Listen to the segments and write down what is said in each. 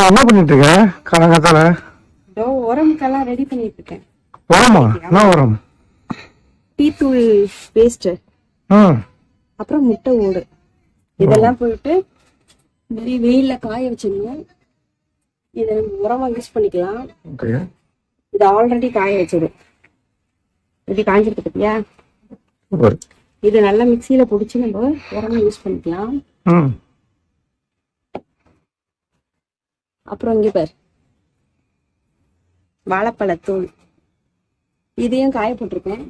என்ன பண்ணிட்டு இருக்க காலங்காத்தால? உரமுக்கெல்லாம் ரெடி பண்ணிட்டு இருக்கேன். உரமா? என்ன உரம்? டீ தூள் பேஸ்ட், அப்புறம் முட்டை ஓடு, இதெல்லாம் போயிட்டு வெயில்ல காய வச்சிடணும். இதை நம்ம உரமா யூஸ் பண்ணிக்கலாம். இது ஆல்ரெடி காய வச்சது, இப்படி காஞ்சிருக்கு பத்தியா? இது நல்லா மிக்சியில பொடிச்சு நம்ம உரமா யூஸ் பண்ணிக்கலாம். அப்புறம் இங்க பாரு, வாழைப்பழத்தூள், இதையும் காய போட்டிருக்கேன்.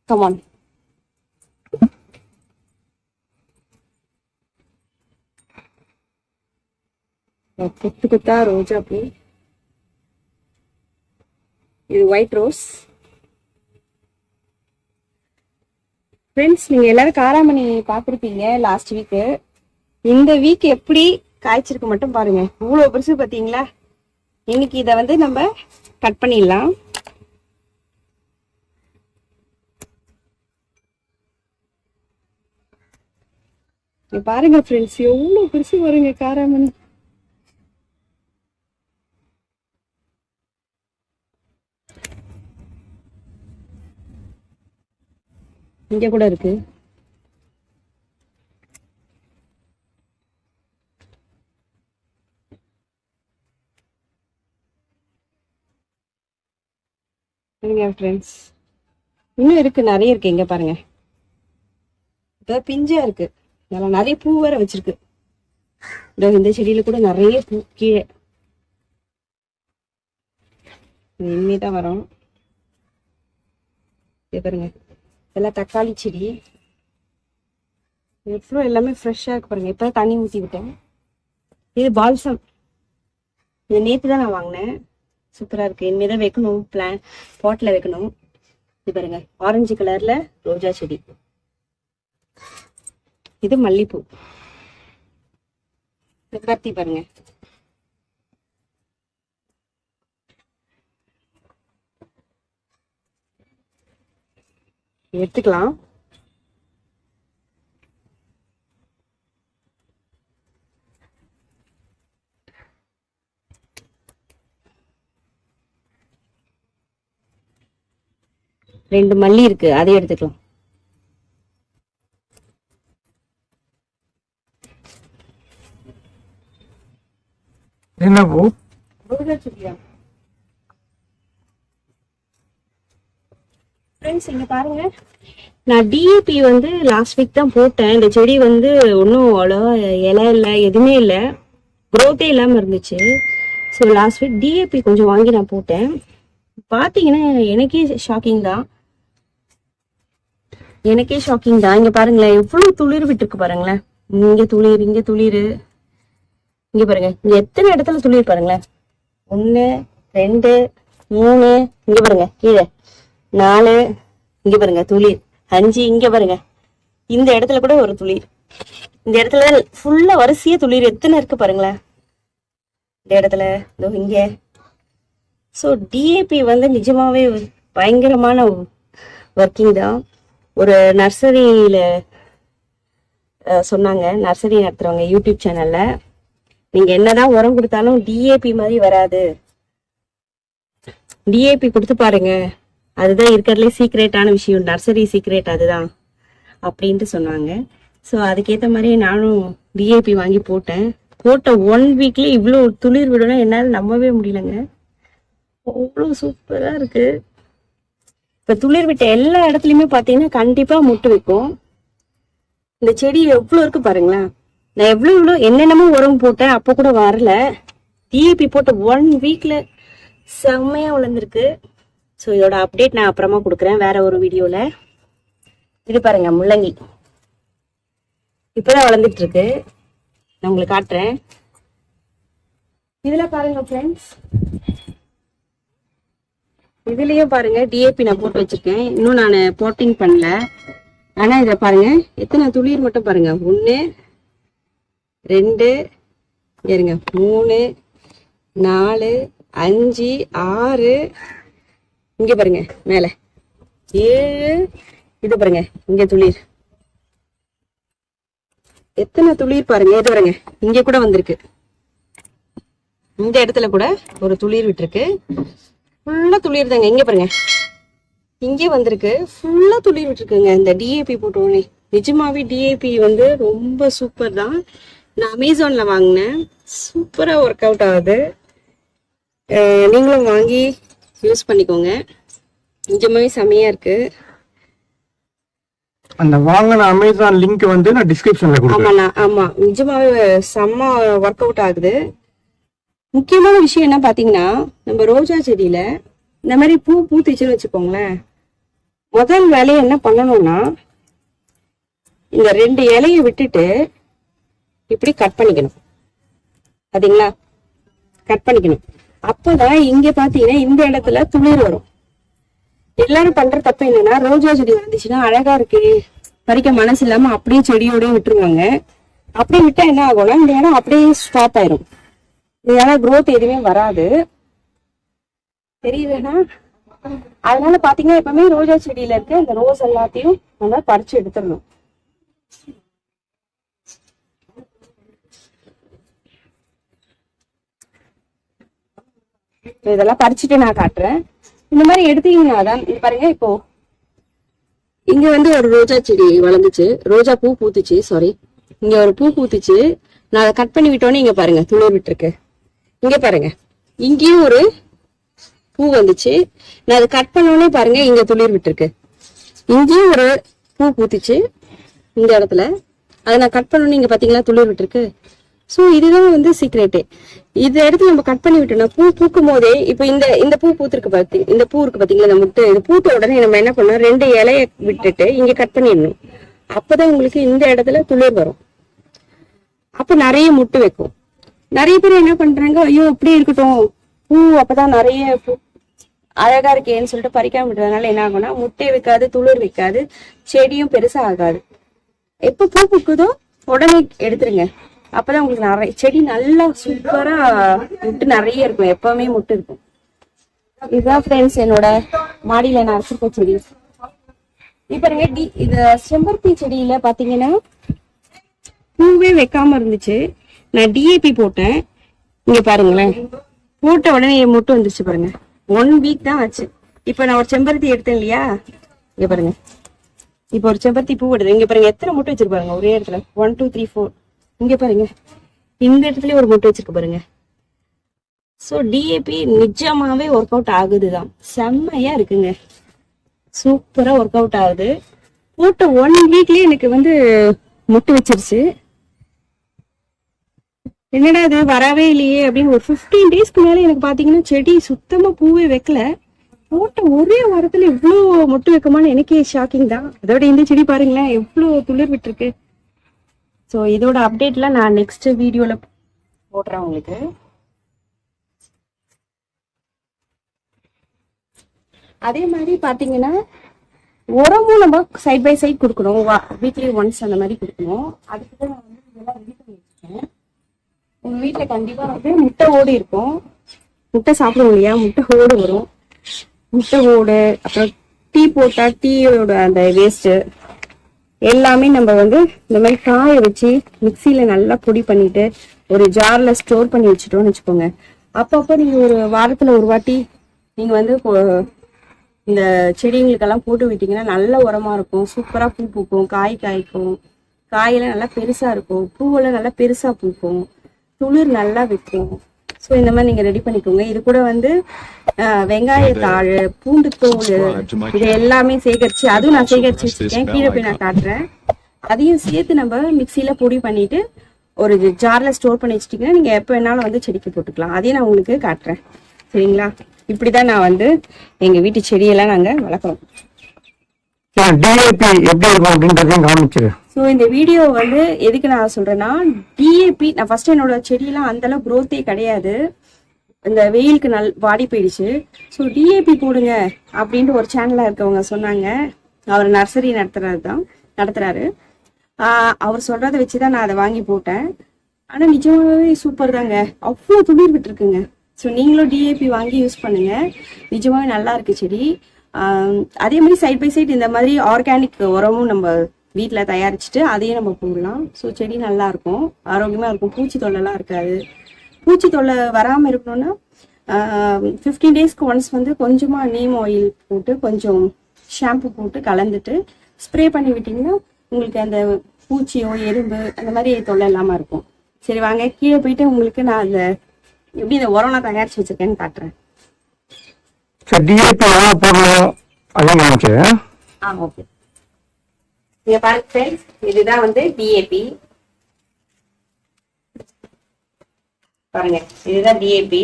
கமான். கொத்து கொத்தா ரோஜா பூ, இது ஒயிட் ரோஸ். ஃப்ரெண்ட்ஸ், நீங்க எல்லாரும் காராமணி பார்த்துருப்பீங்க லாஸ்ட் வீக்கு. இந்த வீக் எப்படி காய்ச்சிருக்கு மட்டும் பாருங்க, இவ்வளவு பெருசு பாத்தீங்களா? இன்னைக்கு இதை வந்து நம்ம கட் பண்ணிடலாம். பாருங்க ஃப்ரெண்ட்ஸ், எவ்வளவு பெருசு வருங்க காராமணி. இங்க கூட இருக்கு. ஃப்ரெண்ட்ஸ், இன்னும் இருக்கு, நிறைய இருக்கு. இங்க பாருங்க, இப்ப பிஞ்சா இருக்கு, நல்லா நிறைய பூ வேற வச்சிருக்கு. இந்த செடியில கூட நிறைய பூ கீழே இனிமேதான் வரும். பாருங்க, எல்லாம் தக்காளி செடி, எவ்வளோ எல்லாமே ஃப்ரெஷ்ஷா இருக்கு பாருங்க. இப்ப தண்ணி ஊற்றி விட்டேன். இது பால்சம், இது நேற்று தான் நான் வாங்கினேன். சூப்பரா இருக்கு. இனிமேதான் வைக்கணும், பாட்ல வைக்கணும். இது பாருங்க, ஆரஞ்சு கலர்ல ரோஜா செடி. இது மல்லிப்பூ. கத்தி பாருங்க, எடுத்துக்கலாம். ரெண்டு மல்லி இருக்கு, அதை எடுத்துக்கலாம். என்ன பூ? ஃப்ரெண்ட்ஸ், இங்க பாருங்க, நான் டிஏபி வந்து லாஸ்ட் வீக் தான் போட்டேன். இந்த செடி வந்து ஒன்றும் அவ்வளோ இலை இல்லை, எதுவுமே இல்லை, க்ரோத்தே இல்லாமல் இருந்துச்சு. ஸோ லாஸ்ட் வீக் டிஏபி கொஞ்சம் வாங்கி நான் போட்டேன். பார்த்தீங்கன்னா எனக்கே ஷாக்கிங் தான். இங்க பாருங்களேன், எவ்வளவு துளிர் விட்டுருக்கு பாருங்களேன். இங்க துளிர், இங்க துளிர், இங்க பாருங்க, இங்க எத்தனை இடத்துல துளிர் பாருங்களேன். 1 2 3, இங்க பாருங்க கீழே 4, இங்க பாருங்க துளிர் 5, இங்க பாருங்க இந்த இடத்துல கூட ஒரு துளிர், இந்த இடத்துல ஃபுல்லா வரிசையா துளிர் எத்தனை இருக்கு பாருங்களேன். இந்த இடத்துல இங்க. ஸோ டிஏபி வந்து நிஜமாவே பயங்கரமான ஒர்க்கிங் தான். ஒரு நர்சரியில சொன்னாங்க, நர்சரி நடத்துறவங்க யூடியூப் சேனல்ல, நீங்க என்னதான் உரம் கொடுத்தாலும் டிஏபி மாதிரி வராது, டிஏபி கொடுத்து பாருங்க, அதுதான் இருக்கிறதுலே சீக்ரெட்டான விஷயம், நர்சரி சீக்ரெட் அதுதான் அப்படின்ட்டு சொன்னாங்க. ஸோ அதுக்கேற்ற மாதிரி நானும் டிஏபி வாங்கி போட்ட 1 வீக்ல இவ்வளோ துளிர் விடணும் என்னால் நம்பவே முடியலங்க. அவ்வளோ சூப்பரா இருக்கு. இப்ப துளிர் விட்ட எல்லா இடத்துலயுமே பாத்தீங்கன்னா கண்டிப்பா முட்டு வைக்கும். இந்த செடி எவ்வளவு இருக்கு பாருங்களேன். நான் எவ்வளவு என்னென்னமோ உரம் போட்டேன், அப்போ கூட வரல. டிஏபி போட்ட 1 வீக்ல செம்மையா வளர்ந்துருக்கு. ஸோ இதோட அப்டேட் நான் அப்புறமா கொடுக்குறேன் வேற ஒரு வீடியோல. இது பாருங்க முள்ளங்கி இப்பதான் வளர்ந்துட்டு இருக்கு, நான் உங்களுக்கு காட்டுறேன். இதுல பாருங்க ஃப்ரெண்ட்ஸ், இதுலயும் பாருங்க டிஏபி நான் போட்டு வச்சிருக்கேன், இன்னும் நான் போட்டிங் பண்ணல. ஆனா இத பாருங்க எத்தனை துளிர் மட்டும் பாருங்க. 1 2 இருங்க 3 4 5 6, இங்க பாருங்க மேல 7, இது பாருங்க இங்க துளிர் எத்தனை துளிர் பாருங்க. இது பாருங்க இங்க கூட வந்திருக்கு. இந்த இடத்துல கூட ஒரு துளிர் விட்டுருக்கு. ஃபுல்லா துளிர் தாங்க. இங்க பாருங்க, இங்கே வந்திருக்கு, ஃபுல்லா துளிர் விட்டுருக்குங்க இந்த டிஏபி போட்டோன்னே. நிஜமாவே டிஏபி வந்து ரொம்ப சூப்பர் தான். நான் அமேசான்ல வாங்கினேன், சூப்பரா ஒர்க் அவுட் ஆகுது. நீங்களும் வாங்கி யூஸ் பண்ணிக்கோங்க, நிஜமாவே செமையா இருக்கு. அந்த வாங்கின அமேசான் லிங்க் வந்து நான் டிஸ்கிரிப்ஷன்ல கொடுக்கிறேன். ஆமா, நிஜமாவே செம்ம ஒர்க் அவுட் ஆகுது. முக்கியமான விஷயம் என்ன பாத்தீங்கன்னா, நம்ம ரோஜா செடியில இந்த மாதிரி பூ பூத்துச்சுன்னு வச்சுக்கோங்களேன், முதல் வேலையை என்ன பண்ணணும்னா இந்த 2 இலையை விட்டுட்டு இப்படி கட் பண்ணிக்கணும். பாத்தீங்களா, கட் பண்ணிக்கணும். அப்பதான் இங்க பாத்தீங்கன்னா இந்த இடத்துல துளிர் வரும். எல்லாரும் பண்ற தப்பு என்னன்னா, ரோஜா செடி வந்துச்சுன்னா அழகா இருக்கு பறிக்க மனசு இல்லாம அப்படியே செடியோடய விட்டுருவாங்க. அப்படியே விட்டா என்ன ஆகும்னா இந்த இடம் அப்படியே ஸ்டாப் ஆயிரும். இந்த இடம் growth எதுவுமே வராது. தெரியுதுன்னா, அதனால பாத்தீங்கன்னா எப்பவுமே ரோஜா செடியில இருக்க இந்த ரோஸ் எல்லாத்தையும் நம்ம பறிச்சு எடுத்துடணும். இதெல்லாம் பறிச்சுட்டு நான் காட்டுறேன். இந்த மாதிரி எடுத்தீங்கன்னா தான் பாருங்க, இப்போ இங்க வந்து ஒரு ரோஜா செடி வளர்ந்துச்சு, ரோஜா பூ பூத்துச்சு, சாரி இங்க ஒரு பூ பூத்துச்சு. நான் அதை கட் பண்ணி விட்டோன்னே இங்க பாருங்க துளிர் விட்டுருக்கு. இங்க பாருங்க, இங்கேயும் ஒரு பூ வந்துச்சு. நான் அதை கட் பண்ணோடனே பாருங்க இங்க துளிர் விட்டுருக்கு. இங்கேயும் ஒரு பூ பூத்துச்சு இந்த இடத்துல, அதை நான் கட் பண்ணோன்னே இங்க பாத்தீங்களா துளிர் விட்டுருக்கு. ஸோ இதுதான் வந்து சீக்ரெட்டு. இதை எடுத்து நம்ம கட் பண்ணி விட்டோம்னா பூ பூக்கும் போதே, இப்போ இந்த பூ பூத்துருக்கு இந்த பூ இருக்கு பாத்தீங்களா, இந்த முட்டை, இது பூத்த உடனே நம்ம என்ன பண்ணோம், 2 இலையை விட்டுட்டு இங்க கட் பண்ணிடணும். அப்பதான் உங்களுக்கு இந்த இடத்துல துளிர் வரும். அப்ப நிறைய முட்டை வைக்கும். நிறைய பேர் என்ன பண்றாங்க, ஐயோ இப்படி இருக்கட்டும் பூ அப்பதான் நிறைய அழகா இருக்கேன்னு சொல்லிட்டு பறிக்காம விடுறதுனால என்ன ஆகும்னா முட்டை வைக்காது, துளிர் வைக்காது, செடியும் பெருசா ஆகாது. எப்ப பூ பூக்குதோ உடனே எடுத்துருங்க. அப்பதான் உங்களுக்கு நிறைய செடி நல்லா சூப்பரா முட்டு நிறைய இருக்கும், எப்பவுமே முட்டு இருக்கும். இதுதான் ஃப்ரெண்ட்ஸ் என்னோட மாடியில நான் வச்சிருக்க செடி. பாருங்க, இது செம்பருத்தி செடியில பாத்தீங்கன்னா பூவே வைக்காம இருந்துச்சு. நான் டிஏபி போட்டேன். இங்க பாருங்களேன், போட்ட உடனே என் முட்டு வந்துருச்சு பாருங்க. 1 வீக் தான் ஆச்சு. இப்ப நான் ஒரு செம்பருத்தி எடுத்தேன் இல்லையா, இங்க பாருங்க, இப்ப ஒரு செம்பருத்தி பூ எடுத்து இங்க பாருங்க எத்தனை முட்டை வச்சிருப்பாருங்க ஒரே இடத்துல. 1 2 3 4. இங்க பாருங்க, இந்த இடத்துலயே ஒரு முட்டை வச்சிருக்கு பாருங்க. சோ டிஏபி நிஜமாவே ஒர்க் அவுட் ஆகுதுதான், செம்மையா இருக்குங்க, சூப்பரா ஒர்க் அவுட் ஆகுது. போட்ட 1 வீக்லயே எனக்கு வந்து முட்டை வச்சிருச்சு. என்னடா இது வரவே இல்லையே அப்படின்னு ஒரு 15 டேஸ்க்கு மேல எனக்கு பாத்தீங்கன்னா செடி சுத்தமா பூவே வைக்கல. போட்ட ஒரே வாரத்துல இவ்வளவு முட்டை வைக்குமான்னு எனக்கே ஷாக்கிங் தான். அதோட இந்த செடி பாருங்களேன் எவ்வளவு துளிர் விட்டுருக்கு. ஸோ இதோட அப்டேட்லாம் நான் நெக்ஸ்ட் வீடியோல போடுறேன் உங்களுக்கு. அதே மாதிரி பாத்தீங்கன்னா உரமும் நம்ம சைட் பை சைட் கொடுக்கணும், வீக்லி ஒன்ஸ் அந்த மாதிரி கொடுக்கணும். அதுக்கு தான் நான் வந்து இதெல்லாம் ரெடி பண்ணி வச்சுருக்கேன். உங்க வீட்டுல கண்டிப்பா வந்து முட்டை ஓடு இருக்கும், முட்டை சாப்பிடுவோம் இல்லையா, முட்டை ஓடு வரும். முட்டை ஓடு, அப்புறம் டீ போட்டா டீயோட அந்த வேஸ்ட் எல்லாமே நம்ம வந்து இந்த மாதிரி காய வச்சு மிக்சியில நல்லா பொடி பண்ணிட்டு ஒரு ஜார்ல ஸ்டோர் பண்ணி வச்சுட்டோம்னு வச்சுக்கோங்க. அப்பப்போ நீங்க ஒரு வாரத்துல ஒரு வாட்டி நீங்க வந்து இந்த செடிங்களுக்கெல்லாம் போட்டு விட்டீங்கன்னா நல்ல உரமா இருக்கும், சூப்பரா பூ பூக்கும், காய் காய்க்கும், காயெல்லாம் நல்லா பெருசா இருக்கும், பூவெல்லாம் நல்லா பெருசா பூக்கும், துளிர் நல்லா வைக்கும். ஸோ இந்த மாதிரி நீங்க ரெடி பண்ணிக்கோங்க. இது கூட வந்து வெங்காயத்தாள், பூண்டு தோல், இது எல்லாமே சேகரிச்சு, அதுவும் நான் சேகரிச்சு வச்சிருக்கேன், கீழே போய் நான் காட்டுறேன். அதையும் சேர்த்து நம்ம மிக்சியில பொடி பண்ணிட்டு ஒரு ஜார்ல ஸ்டோர் பண்ணி வச்சுட்டீங்கன்னா நீங்க எப்ப வேணாலும் வந்து செடிக்கு போட்டுக்கலாம். அதையும் நான் உங்களுக்கு காட்டுறேன், சரிங்களா? இப்படிதான் நான் வந்து எங்க வீட்டு செடியெல்லாம் நாங்க வளர்க்குறோம். டிஏபி எப்படி இருக்கும் அப்படின்றதையும் காமிச்சிரு. ஸோ இந்த வீடியோ வந்து எதுக்கு நான் சொல்றேன்னா, டிஏபி நான் ஃபர்ஸ்ட் என்னோட செடியெல்லாம் அந்த அளவு growth-ஏ கிடையாது, இந்த வெயிலுக்கு வாடி போயிடுச்சு. ஸோ டிஏபி போடுங்க அப்படின்ட்டு ஒரு சேனல்ல இருக்கவங்க சொன்னாங்க. அவர் நர்சரி நடத்துறாரு. அவர் சொல்றதை வச்சுதான் நான் அதை வாங்கி போட்டேன். ஆனா நிஜமாவே சூப்பர் தாங்க, அவ்வளோ துளிர் விட்டுருக்குங்க. ஸோ நீங்களும் டிஏபி வாங்கி யூஸ் பண்ணுங்க, நிஜமாவே நல்லா இருக்கு செடி. அதே மாதிரி சைட் பை சைட் இந்த மாதிரி ஆர்கானிக் உரமும் நம்ம வீட்டில் தயாரிச்சுட்டு அதையும் நம்ம போடலாம். ஸோ செடி நல்லா இருக்கும், ஆரோக்கியமா இருக்கும், பூச்சி தொல்லைலாம் இருக்காது. பூச்சி தொல்லை வராம இருக்கணும்னா 15 டேஸ்க்கு ஒன்ஸ் வந்து கொஞ்சமா நீம் ஆயில் போட்டு கொஞ்சம் ஷாம்பு போட்டு கலந்துட்டு ஸ்ப்ரே பண்ணி விட்டீங்கன்னா உங்களுக்கு அந்த பூச்சியோ எறும்பு அந்த மாதிரி தொல்லை இல்லாம இருக்கும். சரி வாங்க கீழே போயிட்டு உங்களுக்கு நான் அந்த எப்படி இந்த உரம் நான் தயாரிச்சு வச்சிருக்கேன்னு காட்டுறேன். ஓகே, நீங்க பாருங்க ஃப்ரெண்ட்ஸ், இதுதான் வந்து டிஏபி. பாருங்க, இதுதான் டிஏபி.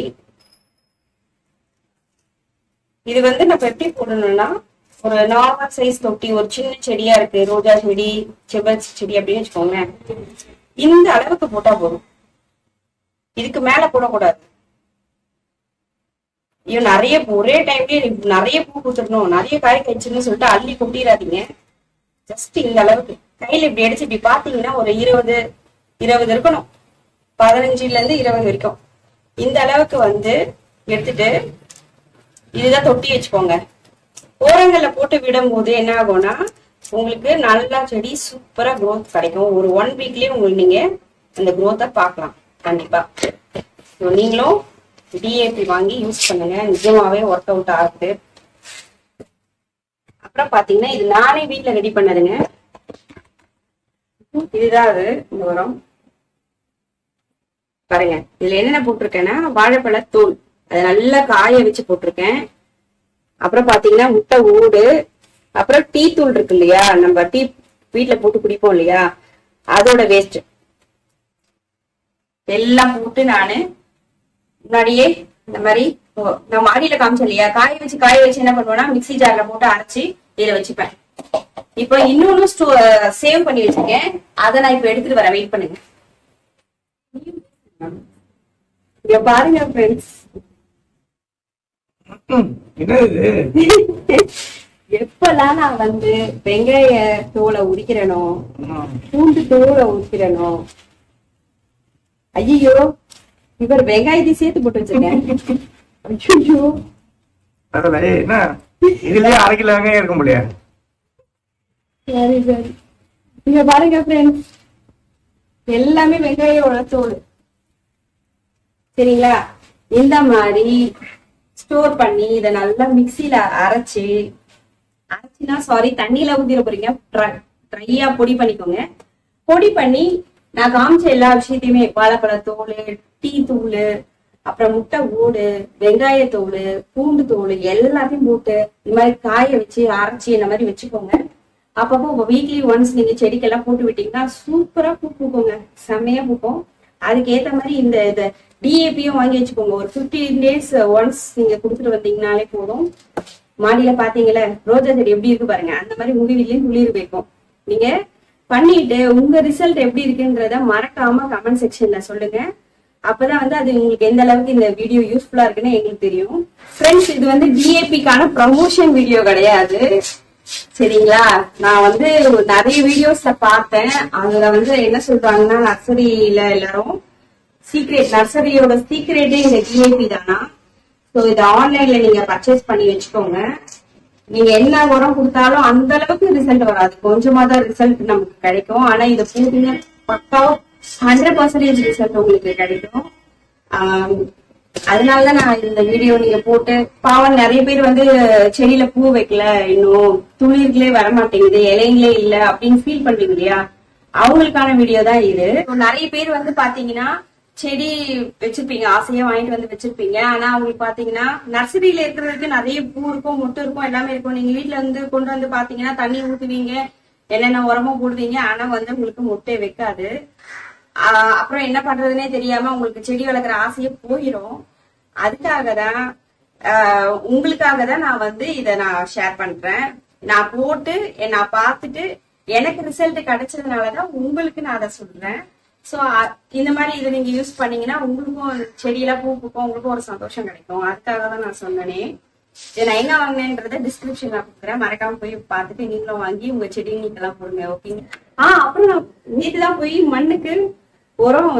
இது வந்து நம்ம எப்படி போடணும்னா, ஒரு நார்மல் சைஸ் தொட்டி, ஒரு சின்ன செடியா இருக்கு, ரோஜா செடி, செவ்வரசி செடி அப்படின்னு வச்சுக்கோங்க, இந்த அளவுக்கு போட்டா போதும். இதுக்கு மேல போடக்கூடாது. ஐயோ நிறைய ஒரே டைம்லயே நிறைய பூ கொடுத்துடணும், நிறைய காய் கழிச்சுன்னு சொல்லிட்டு அள்ளி கொட்டிடாதீங்க. ஜஸ்ட் இந்த அளவுக்கு கையில இப்படி அடிச்சு இப்படி பாத்தீங்கன்னா ஒரு 20 இருக்கணும், 15ல இருந்து 20 வரைக்கும். இந்த அளவுக்கு வந்து எடுத்துட்டு இதுதான் தொட்டி வச்சுக்கோங்க. ஓரங்கள்ல போட்டு விடும் போது என்ன ஆகும்னா உங்களுக்கு நல்லா செடி சூப்பரா growth கிடைக்கும். ஒரு 1 வீக்லயே உங்களுக்கு நீங்க அந்த growth பார்க்கலாம் கண்டிப்பா. நீங்களும் டிஏபி வாங்கி யூஸ் பண்ணுங்க, நிஜமாவே ஒர்க் அவுட் ஆகுது. அப்புறம் பாத்தீங்கன்னா இது நானே வீட்டுல ரெடி பண்ணதுங்க. இதுதான் அது இந்த உரம். பாருங்க, இதுல என்னென்ன போட்டிருக்கேன்னா வாழைப்பழ தோல், அதை நல்லா காய வச்சு போட்டிருக்கேன். அப்புறம் பாத்தீங்கன்னா முட்டை ஓடு, அப்புறம் டீ தூள் இருக்கு இல்லையா, நம்ம டீ வீட்டுல போட்டு குடிப்போம் இல்லையா, அதோட வேஸ்ட் எல்லாம் போட்டு நானு முன்னாடியே இந்த மாதிரி நான் மாடியில காமிச்சேன் இல்லையா, காய வச்சு என்ன பண்ணுவேன்னா மிக்ஸி ஜார்ல போட்டு அரைச்சி இதுல வச்சுப்பேன். இப்ப இன்னொன்னு சேவ் பண்ணி வச்சிருக்கேன், அதை நான் இப்ப எடுத்துட்டு வரேன், வெயிட் பண்ணுங்க. இங்க பாருங்க ஃப்ரெண்ட்ஸ், எப்பெல்லாம் நான் வந்து வெங்காய தோலை உரிக்கிறனோ, பூண்டு தோலை உரிக்கிறனோ, ஐயோ இவர் வெங்காயத்தை சேர்த்து போட்டு வச்சிருக்கேன். ஐயோ என்ன இதுலயே 1/2 கிலோ வெங்காயம் இருக்க முடியாது. சரி சரி, இங்க பாருங்க ஃப்ரெண்ட்ஸ், எல்லாமே வெங்காயோட தோல். சரிங்களா, இந்த மாதிரி ஸ்டோர் பண்ணி இதை நல்லா மிக்சியில அரைச்சுனா தண்ணியில ஊத்திர போறீங்க, ட்ரையா பொடி பண்ணிக்கோங்க. பொடி பண்ணி நான் காமிச்ச எல்லா விஷயத்தையுமே, வாழைப்பழ தோல், டீ தூள், அப்புறம் முட்டை ஓடு, வெங்காய தோல், பூண்டு தோல் எல்லாத்தையும் போட்டு இந்த மாதிரி காய வச்சு அரைச்சி இந்த மாதிரி வச்சுக்கோங்க. அப்பப்போ வீக்லி ஒன்ஸ் நீங்க செடிக்கெல்லாம் போட்டு விட்டீங்கன்னா சூப்பரா பூ பூக்குங்க, செம்மையா பூக்கும். அதுக்கு ஏத்த மாதிரி இந்த டிஏபியும் வாங்கி வச்சுக்கோங்க. ஒரு 15 டேஸ் ஒன்ஸ் நீங்க கொடுத்துட்டு வந்தீங்கன்னாலே போதும். மாடியில பாத்தீங்களா ரோஜா செடி எப்படி இருக்கு பாருங்க, அந்த மாதிரி உங்க வீட்லயும் துளிர் வைக்கும். நீங்க பண்ணிட்டு உங்க ரிசல்ட் எப்படி இருக்குன்றத மறக்காம கமெண்ட் செக்ஷன்ல சொல்லுங்க. அப்பதான் வந்து அது உங்களுக்கு எந்த அளவுக்கு இந்த வீடியோ யூஸ்ஃபுல்லா இருக்குன்னு எங்களுக்கு தெரியும். ஃப்ரெண்ட்ஸ், இது வந்து டிஏபிக்கான ப்ரமோஷன் வீடியோ கிடையாது, சரிங்களா. நான் வந்து நிறைய வீடியோஸ்ல பார்த்தேன், அதுல வந்து என்ன சொல்றாங்கன்னா நர்சரியில எல்லாரும் நர்சரியோட சீக்ரெட்டே இந்த டிஏபி தானா. ஸோ இதை ஆன்லைன்ல நீங்க பர்ச்சேஸ் பண்ணி வச்சுக்கோங்க. நீங்க என்ன உரம் கொடுத்தாலும் அந்த அளவுக்கு ரிசல்ட் வராது, கொஞ்சமா தான் ரிசல்ட் நமக்கு கிடைக்கும். ஆனா இதை போட்டீங்க பக்காவா 100% ரிசல்ட் உங்களுக்கு கிடைக்கும். அதனாலதான் நான் இந்த வீடியோ நீங்க போட்டு, பாவம் நிறைய பேர் வந்து செடியில பூ வைக்கல, இன்னும் துளிர்களே வரமாட்டேங்குது, இலைங்களே இல்ல அப்படின்னு ஃபீல் பண்றீங்க இல்லையா, அவங்களுக்கான வீடியோ தான் இது. நிறைய பேர் வந்து பாத்தீங்கன்னா செடி வச்சிருப்பீங்க, ஆசையா வாங்கிட்டு வந்து வச்சிருப்பீங்க. ஆனா அவங்களுக்கு பாத்தீங்கன்னா நர்சரியில இருக்கிறதுக்கு நிறைய பூ இருக்கும், மொட்டு இருக்கும், எல்லாமே இருக்கும். நீங்க வீட்டுல இருந்து கொண்டு வந்து பாத்தீங்கன்னா தண்ணி ஊத்துவீங்க, என்னென்ன உரமும் போடுவீங்க, ஆனா வந்து உங்களுக்கு மொட்டை வைக்காது. அப்புறம் என்ன பண்றதுன்னே தெரியாம உங்களுக்கு செடி வளர்க்குற ஆசையே போயிடும். உங்களுக்காக தான் நான் வந்து இதை நான் ஷேர் பண்றேன். நான் போட்டு நான் பார்த்துட்டு எனக்கு ரிசல்ட் கிடைச்சதுனாலதான் உங்களுக்கு நான் அதை சொல்றேன். சோ இந்த மாதிரி இதை நீங்க யூஸ் பண்ணீங்கன்னா உங்களுக்கும் செடியெல்லாம் பூ பூக்கும், உங்களுக்கும் ஒரு சந்தோஷம் கிடைக்கும். அதுக்காக தான் நான் சொன்னேனே. இதை நான் எங்க வாங்கினேன்றத டிஸ்கிரிப்ஷன்ல கொடுக்குறேன், மறக்காம போய் பார்த்துட்டு நீங்களும் வாங்கி உங்க செடி நீங்கெல்லாம் போடுங்க, ஓகேங்க. அப்புறம் நான் நேற்றுதான் போய் மண்ணுக்கு உரம்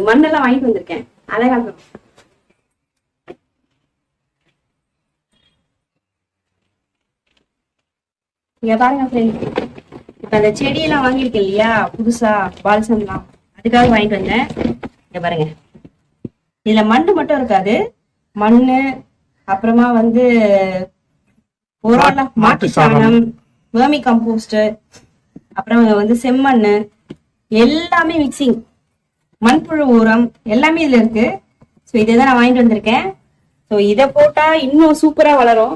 மண்ணெல்லாம் வாங்கிட்டு வந்திருக்கேன், அழகாக. இங்க பாருங்க ஃப்ரெண்ட், இப்ப அந்த செடியெல்லாம் வாங்கியிருக்கேன் இல்லையா புதுசா பால்சம்லாம், அதுக்காக வாங்கிட்டு வந்தேன். இங்க பாருங்க, இதுல மண்ணு மட்டும் இருக்காது, மண்ணு அப்புறமா வந்து மாட்டு சாணம், வேர்மி கம்போஸ்ட், அப்புறம் வந்து செம்மண்ணு எல்லாமே மிக்சிங், மண்புழு உரம் எல்லாமே இதுல இருக்கு. ஸோ இதை தான் நான் வாங்கிட்டு வந்திருக்கேன். ஸோ இதை போட்டா இன்னும் சூப்பரா வளரும்.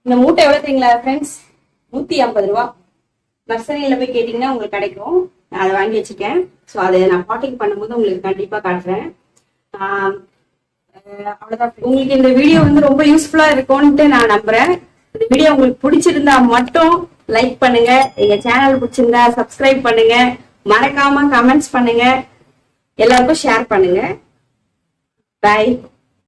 இந்த மூட்டை எவ்வளவு தெரியுங்களா ஃப்ரெண்ட்ஸ்? 150 ரூபா. நர்சரியில போய் கேட்டீங்கன்னா உங்களுக்கு கிடைக்கும். நான் அதை வாங்கி வச்சிருக்கேன். ஸோ அதை நான் பாட்டிங் பண்ணும்போது உங்களுக்கு கண்டிப்பா காட்டுறேன். அவ்வளவுதான். உங்களுக்கு இந்த வீடியோ வந்து ரொம்ப யூஸ்ஃபுல்லா இருக்கும்னு நான் நம்புறேன். இந்த வீடியோ உங்களுக்கு பிடிச்சிருந்தா மட்டும் லைக் பண்ணுங்க, எங்க சேனல் பிடிச்சிருந்தா சப்ஸ்கிரைப் பண்ணுங்க, மறக்காம கமெண்ட்ஸ் பண்ணுங்க, எல்லாருக்கும் ஷேர் பண்ணுங்க. பாய்.